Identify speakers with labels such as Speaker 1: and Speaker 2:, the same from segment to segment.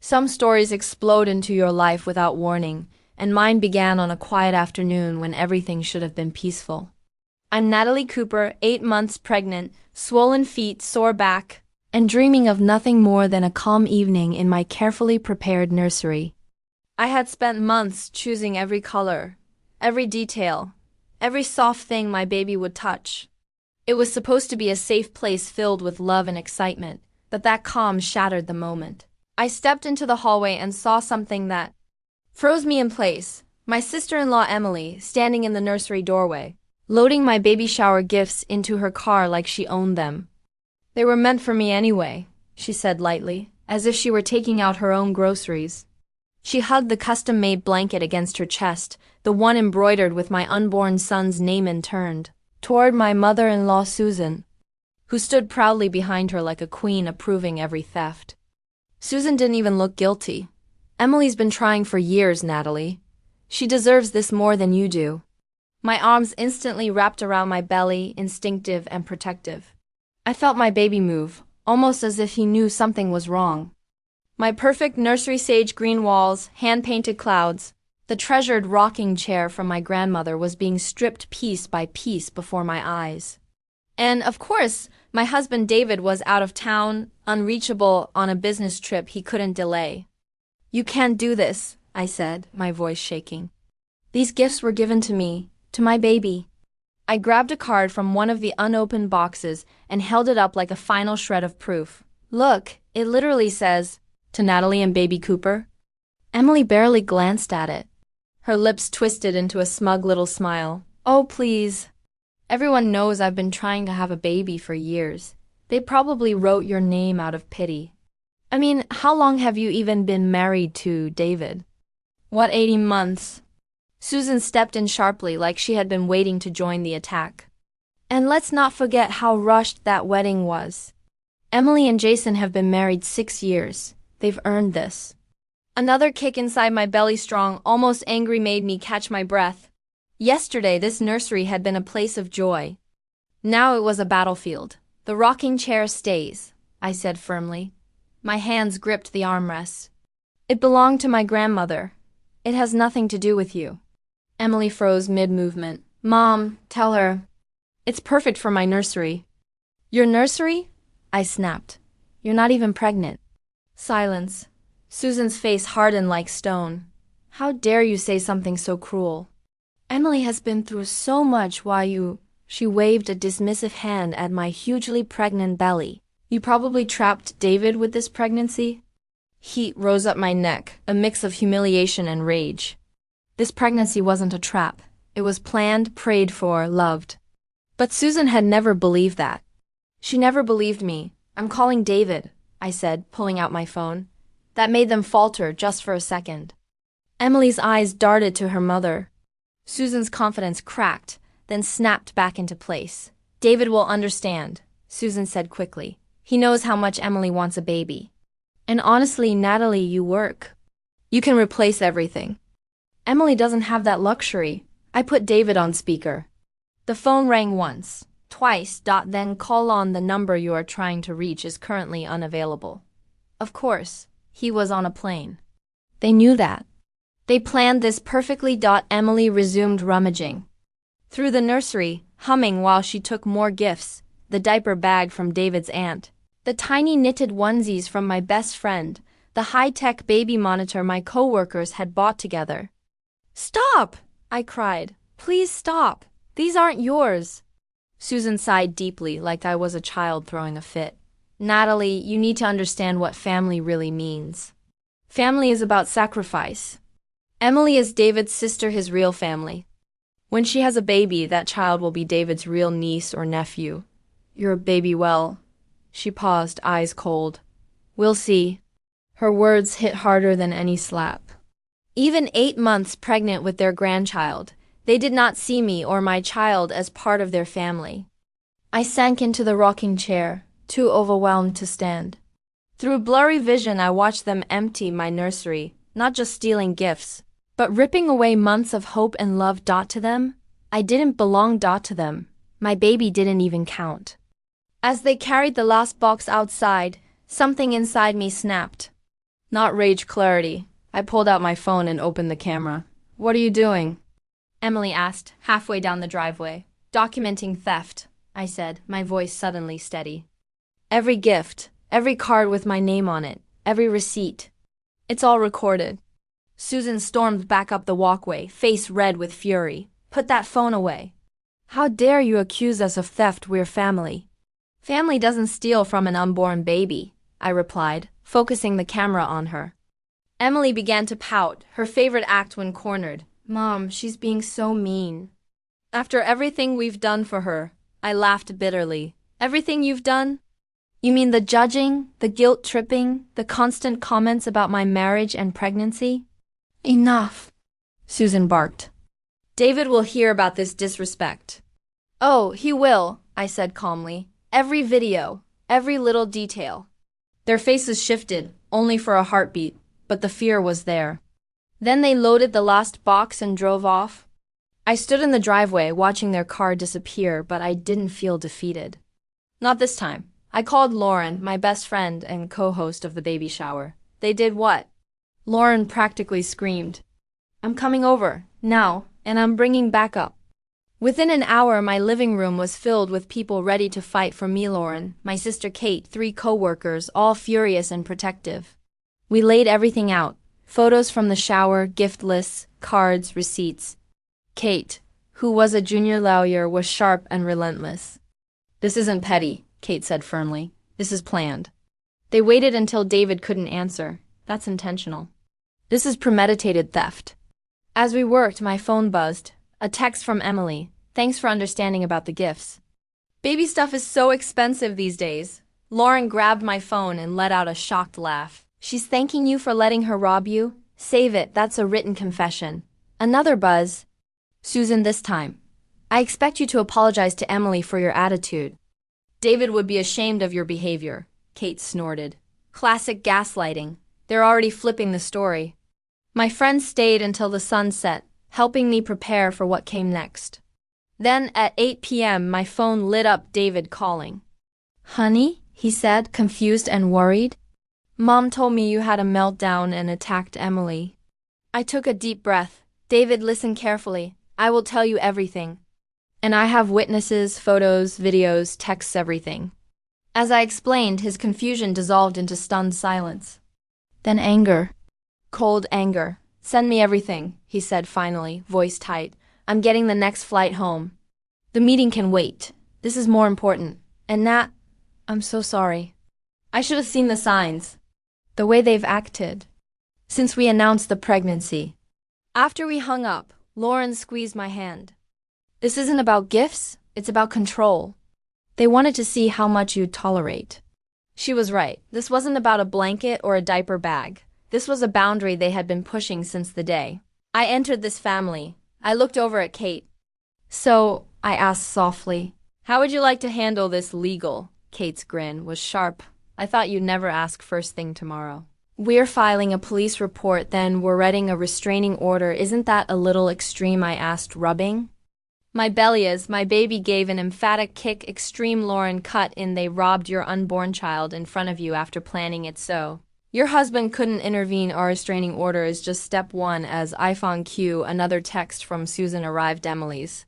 Speaker 1: Some stories explode into your life without warning, and mine began on a quiet afternoon when everything should have been peaceful. I'm Natalie Cooper, 8 months pregnant, swollen feet, sore back, and dreaming of nothing more than a calm evening in my carefully prepared nursery. I had spent months choosing every color, every detail, every soft thing my baby would touch. It was supposed to be a safe place filled with love and excitement, but that calm shattered the moment. I stepped into the hallway and saw something that froze me in place. My sister-in-law Emily, standing in the nursery doorway, loading my baby shower gifts into her car like she owned them. "They were meant for me anyway," she said lightly, as if she were taking out her own groceries. She hugged the custom-made blanket against her chest, the one embroidered with my unborn son's name, and turned toward my mother-in-law Susan, who stood proudly behind her like a queen approving every theft. Susan didn't even look guilty. "Emily's been trying for years, Natalie. She deserves this more than you do." My arms instantly wrapped around my belly, instinctive and protective. I felt my baby move, almost as if he knew something was wrong. My perfect nursery sage green walls, hand-painted clouds, the treasured rocking chair from my grandmother was being stripped piece by piece before my eyes. And, of course, my husband David was out of town, unreachable on a business trip he couldn't delay. "You can't do this," I said, my voice shaking. "These gifts were given to me, to my baby." I grabbed a card from one of the unopened boxes and held it up like a final shred of proof. "Look, it literally says, 'To Natalie and Baby Cooper.'" Emily barely glanced at it. Her lips twisted into a smug little smile. "Oh, please. Everyone knows I've been trying to have a baby for years. They probably wrote your name out of pity. I mean, how long have you even been married to David?" "What, 80 months?" Susan stepped in sharply, like she had been waiting to join the attack. "And let's not forget how rushed that wedding was. Emily and Jason have been married 6 years. They've earned this." Another kick inside my belly, strong, almost angry, made me catch my breath. Yesterday, this nursery had been a place of joy. Now it was a battlefield. "The rocking chair stays," I said firmly. My hands gripped the armrests. "It belonged to my grandmother. It has nothing to do with you." Emily froze mid-movement. "Mom, tell her. It's perfect for my nursery." "Your nursery?" I snapped. "You're not even pregnant." Silence. Susan's face hardened like stone. "How dare you say something so cruel? Emily has been through so much while you—" She waved a dismissive hand at my hugely pregnant belly. "You probably trapped David with this pregnancy?" Heat rose up my neck, a mix of humiliation and rage. This pregnancy wasn't a trap. It was planned, prayed for, loved. But Susan had never believed that. She never believed me. "I'm calling David," I said, pulling out my phone. That made them falter just for a second. Emily's eyes darted to her mother. Susan's confidence cracked, then snapped back into place. "David will understand," Susan said quickly. "He knows how much Emily wants a baby. And honestly, Natalie, you work. You can replace everything. Emily doesn't have that luxury." I put David on speaker. The phone rang once, twice. "Then call on the number you are trying to reach is currently unavailable." Of course, he was on a plane. They knew that. They planned this perfectly. Emily resumed rummaging through the nursery, humming while she took more gifts: the diaper bag from David's aunt, the tiny knitted onesies from my best friend, the high-tech baby monitor my coworkers had bought together. "Stop!" I cried. "Please stop. These aren't yours." Susan sighed deeply, like I was a child throwing a fit. "Natalie, you need to understand what family really means. Family is about sacrifice. Emily is David's sister, his real family. When she has a baby, that child will be David's real niece or nephew. Your baby, well..." She paused, eyes cold. "We'll see." Her words hit harder than any slap. Even 8 months pregnant with their grandchild, they did not see me or my child as part of their family. I sank into the rocking chair, too overwhelmed to stand. Through blurry vision, I watched them empty my nursery, not just stealing gifts, but ripping away months of hope and love. To them, I didn't belong. To them, my baby didn't even count. As they carried the last box outside, something inside me snapped. Not rage, clarity. I pulled out my phone and opened the camera. What are you doing? Emily asked, halfway down the driveway. Documenting theft, I said, my voice suddenly steady. Every gift, every card with my name on it, every receipt. It's all recorded. Susan stormed back up the walkway, face red with fury. Put that phone away. How dare you accuse us of theft? We're family. Family doesn't steal from an unborn baby, I replied, focusing the camera on her. Emily began to pout, her favorite act when cornered. Mom, she's being so mean. After everything we've done for her, I laughed bitterly. Everything you've done? You mean the judging, the guilt-tripping, the constant comments about my marriage and pregnancy? Enough, Susan barked. David will hear about this disrespect. Oh, he will, I said calmly. Every video, every little detail. Their faces shifted, only for a heartbeat, but the fear was there. Then they loaded the last box and drove off. I stood in the driveway watching their car disappear, but I didn't feel defeated. Not this time. I called Lauren, my best friend and co-host of the baby shower. They did what? Lauren practically screamed. I'm coming over, now, and I'm bringing backup. Within an hour, my living room was filled with people ready to fight for me, Lauren, my sister Kate, 3 co-workers, all furious and protective. We laid everything out. Photos from the shower, gift lists, cards, receipts. Kate, who was a junior lawyer, was sharp and relentless. This isn't petty, Kate said firmly. This is planned. They waited until David couldn't answer. That's intentional. This is premeditated theft. As we worked, my phone buzzed. A text from Emily. Thanks for understanding about the gifts. Baby stuff is so expensive these days. Lauren grabbed my phone and let out a shocked laugh. She's thanking you for letting her rob you? Save it, that's a written confession. Another buzz. Susan, this time. I expect you to apologize to Emily for your attitude. David would be ashamed of your behavior, Kate snorted. Classic gaslighting. They're already flipping the story. My friends stayed until the sun set, helping me prepare for what came next. Then, at 8 p.m., my phone lit up David calling. Honey, he said, confused and worried. Mom told me you had a meltdown and attacked Emily. I took a deep breath. David, listen carefully. I will tell you everything. And I have witnesses, photos, videos, texts, everything. As I explained, his confusion dissolved into stunned silence. Then anger. Cold anger. Send me everything, he said finally, voice tight. I'm getting the next flight home. The meeting can wait. This is more important. And Nat, I'm so sorry. I should have seen the signs. The way they've acted. Since we announced the pregnancy. After we hung up, Lauren squeezed my hand. This isn't about gifts, it's about control. They wanted to see how much you'd tolerate. She was right. This wasn't about a blanket or a diaper bag. This was a boundary they had been pushing since the day I entered this family. I looked over at Kate. So, I asked softly, how would you like to handle this legal? Kate's grin was sharp. I thought you'd never ask first thing tomorrow. We're filing a police report, then we're reading a restraining order. Isn't that a little extreme? I asked, rubbing my belly as my baby gave an emphatic kick. Extreme, Lauren cut in. They robbed your unborn child in front of you after planning it so. Your husband couldn't intervene. Our restraining order is just step 1 as iPhone Q. Another text from Susan arrived. Emily's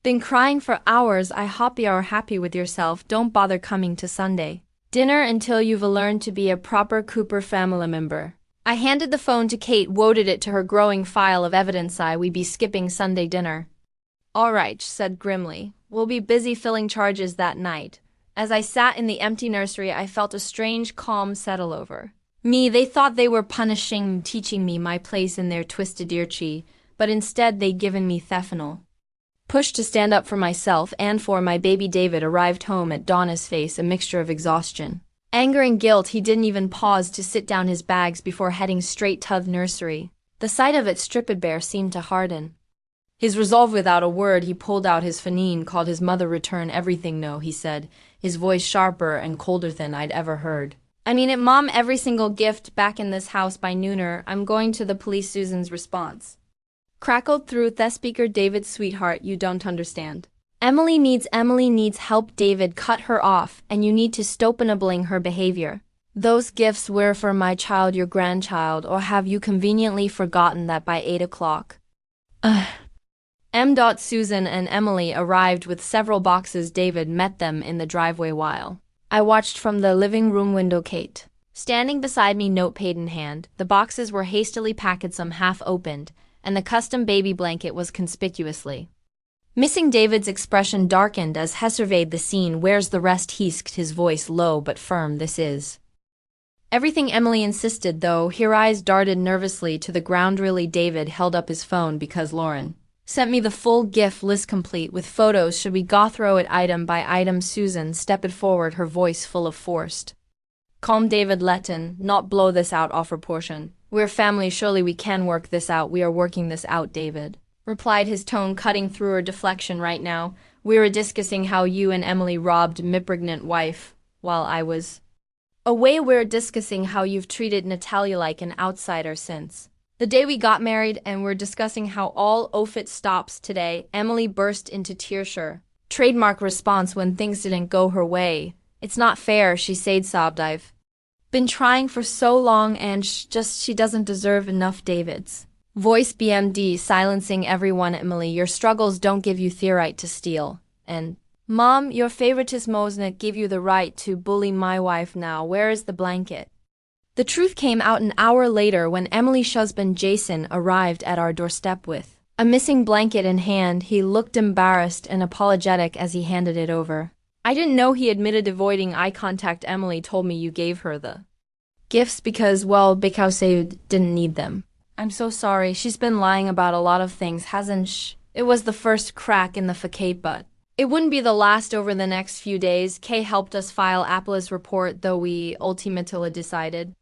Speaker 1: been crying for hours. I hope you're happy with yourself. Don't bother coming to Sunday dinner until you've learned to be a proper Cooper family member. I handed the phone to Kate, woted it to her growing file of evidence. We be skipping Sunday dinner. All right, she said grimly. We'll be busy filling charges that night. As I sat in the empty nursery, I felt a strange calm settle over me. They thought they were punishing, teaching me my place in their twisted irchi, but instead they'd given me Thephanol. Pushed to stand up for myself and for my baby. David arrived home at dawn, his face a mixture of exhaustion, anger and guilt. He didn't even pause to sit down his bags before heading straight to the nursery. The sight of it stripped bare seemed to harden his resolve. Without a word, he pulled out his phone, called his mother. Return everything. No, he said, his voice sharper and colder than I'd ever heard. I mean it, Mom. Every single gift back in this house by nooner. I'm going to the police. Susan's response crackled through the speaker. David, sweetheart, you don't understand. Emily needs help. David cut her off, and you need to stop enabling her behavior. Those gifts were for my child, your grandchild, or have you conveniently forgotten that by 8 o'clock? Ugh. Susan and Emily arrived with several boxes. David met them in the driveway while I watched from the living room window. Kate, standing beside me, notepad in hand. The boxes were hastily packed, some half opened, and the custom baby blanket was conspicuously missing. David's expression darkened as he surveyed the scene. Where's the rest? He asked, his voice low but firm. This is everything, Emily insisted, though her eyes darted nervously to the ground. Really? David held up his phone. Because Lauren sent me the full gift list complete with photos. Should we go through it item by item? Susan stepped forward, her voice full of forced calm. David, let's not blow this out of proportion. We're family, surely we can work this out. We are working this out, David replied, his tone cutting through her deflection. Right now, we were discussing how you and Emily robbed my pregnant wife while I was away. We're discussing how you've treated Natalia like an outsider since the day we got married, and we're discussing how all of it stops today. Emily burst into tears. Her trademark response when things didn't go her way. It's not fair, she said, sobbed. I've been trying for so long, and she doesn't deserve enough. David's voice BMD, silencing everyone. Emily, your struggles don't give you the right to steal. And Mom, your favoritism doesn't give you the right to bully my wife. Now, where is the blanket? The truth came out an hour later when Emily's husband Jason arrived at our doorstep with a missing blanket in hand. He looked embarrassed and apologetic as he handed it over. I didn't know, he admitted, avoiding eye contact. Emily told me you gave her the gifts because they didn't need them. I'm so sorry. She's been lying about a lot of things, hasn't she? It was the first crack in the facade, but it wouldn't be the last. Over the next few days, Kay helped us file Apple's report, though we ultimately decided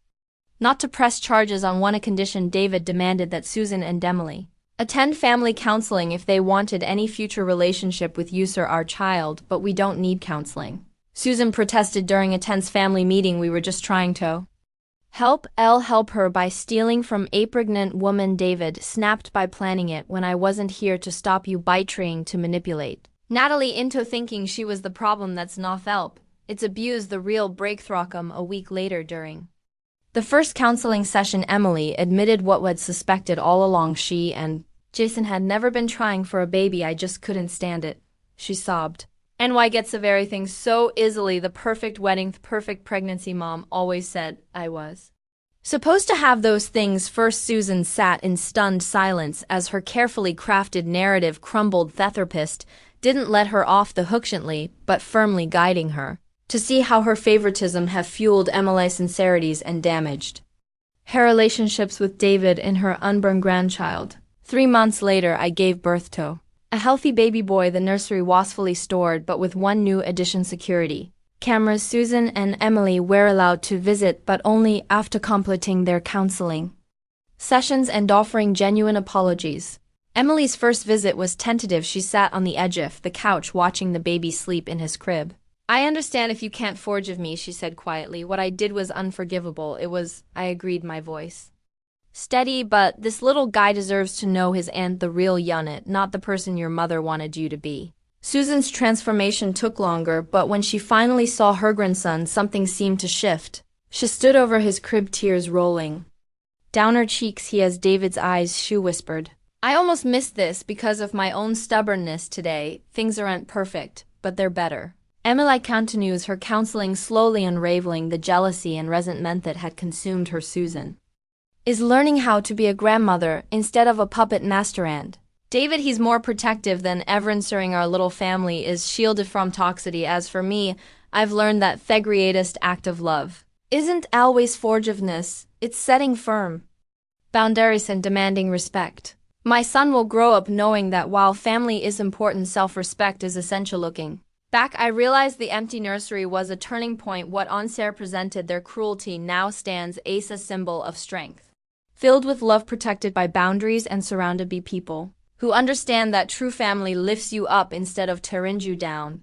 Speaker 1: not to press charges on one condition. David demanded that Susan and Emily attend family counseling if they wanted any future relationship with you, sir, our child, but we don't need counseling. Susan protested during a tense family meeting. We were just trying to help her by stealing from a pregnant woman. David snapped, by planning it when I wasn't here to stop you, by trying to manipulate Natalie into thinking she was the problem. That's not help. It's abuse. The real breakthrough come a week later during the first counseling session. Emily admitted what was suspected all along. She and Jason had never been trying for a baby. I just couldn't stand it, she sobbed. And why gets of everything so easily? The perfect wedding, the perfect pregnancy. Mom always said I was supposed to have those things first. Susan sat in stunned silence as her carefully crafted narrative crumbled. The therapist didn't let her off the hook, gently but firmly guiding her to see how her favoritism had fueled Emily's sincerities and damaged her relationships with David and her unborn grandchild. 3 months later, I gave birth to a healthy baby boy. The nursery was fully stored, but with one new addition: security cameras. Susan and Emily were allowed to visit, but only after completing their counseling sessions and offering genuine apologies. Emily's first visit was tentative. She sat on the edge of the couch watching the baby sleep in his crib. I understand if you can't forgive me, she said quietly. What I did was unforgivable. I agreed, my voice steady, but this little guy deserves to know his aunt, the real unit, not the person your mother wanted you to be. Susan's transformation took longer, but when she finally saw her grandson, something seemed to shift. She stood over his crib, tears rolling down her cheeks. He has David's eyes, she whispered. I almost missed this because of my own stubbornness today. Things aren't perfect, but they're better. Emily continues her counseling, slowly unraveling the jealousy and resentment that had consumed her. Susan is learning how to be a grandmother instead of a puppet master, and David, he's more protective than ever, ensuring our little family is shielded from toxicity. As for me, I've learned that the greatest act of love isn't always forgiveness, it's setting firm boundaries and demanding respect. My son will grow up knowing that while family is important, self-respect is essential. Looking back, I realized the empty nursery was a turning point. What once represented their cruelty now stands as a symbol of strength, filled with love, protected by boundaries, and surrounded by people who understand that true family lifts you up instead of tearing you down.